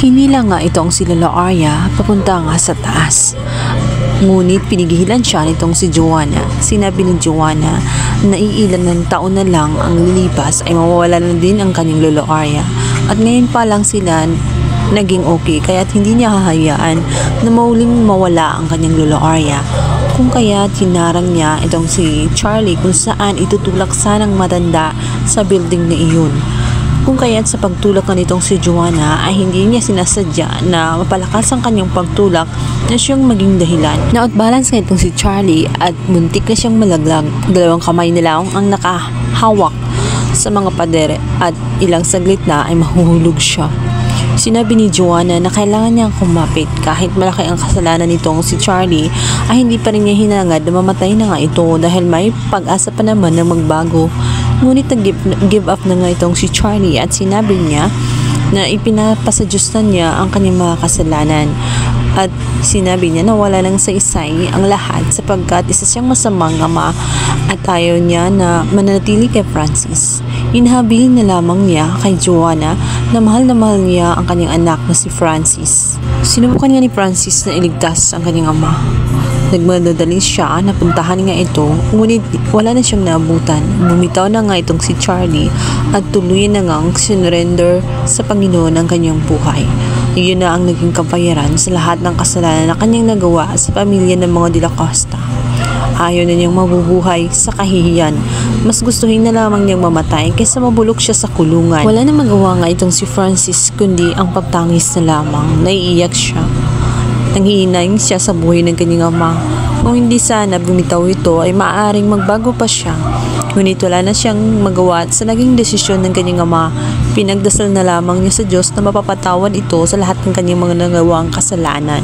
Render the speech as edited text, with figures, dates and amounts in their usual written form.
Hinila nga itong si Lola Arya papunta nga sa taas. Ngunit pinigilan siya nitong si Joanna. Sinabi ni Joanna na iilan ng taon na lang ang lilipas ay mawawala na din ang kanyang Lola Arya. At ngayon pa lang sila naging okay, kaya't hindi niya hahayaan na mauling mawala ang kanyang Lola Arya. Kung kaya tinarang niya itong si Charlie kung saan itutulak sanang matanda sa building na iyon. Kung kaya't sa pagtulak na nitong si Joanna ay hindi niya sinasadya na mapalakas ang kanyang pagtulak na siyang maging dahilan. Na-outbalance nga itong si Charlie at muntik na siyang malaglag. Dalawang kamay na lang ang nakahawak sa mga padere at ilang saglit na ay mahuhulog siya. Sinabi ni Joanna na kailangan niyang kumapit kahit malaki ang kasalanan nitong si Charlie ay hindi pa rin niya hinangad na mamatay na nga ito dahil may pag-asa pa naman na magbago. Ngunit nag-give up na nga itong si Charlie at sinabi niya na ipinapasa Diyos na niya ang kanyang mga kasalanan. At sinabi niya na wala lang sa isay ang lahat sapagkat isa siyang masamang ama at ayaw niya na mananatili kay Francis. Inahabilin na lamang niya kay Joanna na mahal niya ang kanyang anak na si Francis. Sinubukan niya ni Francis na iligtas ang kanyang ama. Nagmadadali siya na puntahan nga ito, ngunit wala na siyang naabutan. Bumitaw na nga itong si Charlie at tuluyan na ngang sinurrender sa Panginoon ang kanyang buhay. Iyon na ang naging kapayaran sa lahat ng kasalanan na kanyang nagawa sa pamilya ng mga De La Costa. Ayaw na niyang mabubuhay sa kahihiyan. Mas gustuhin na lamang niyang mamatay kaysa mabulok siya sa kulungan. Wala na magawa nga itong si Francis kundi ang pagtangis na lamang. Naiiyak siya. Nanghihinayang siya sa buhay ng kanyang ama. Kung hindi sana bumitaw ito ay maaaring magbago pa siya. Ngunit wala na siyang magawa at sa naging desisyon ng kanyang ama, pinagdasal na lamang niya sa Diyos na mapapatawad ito sa lahat ng kanyang mga nagawang kasalanan.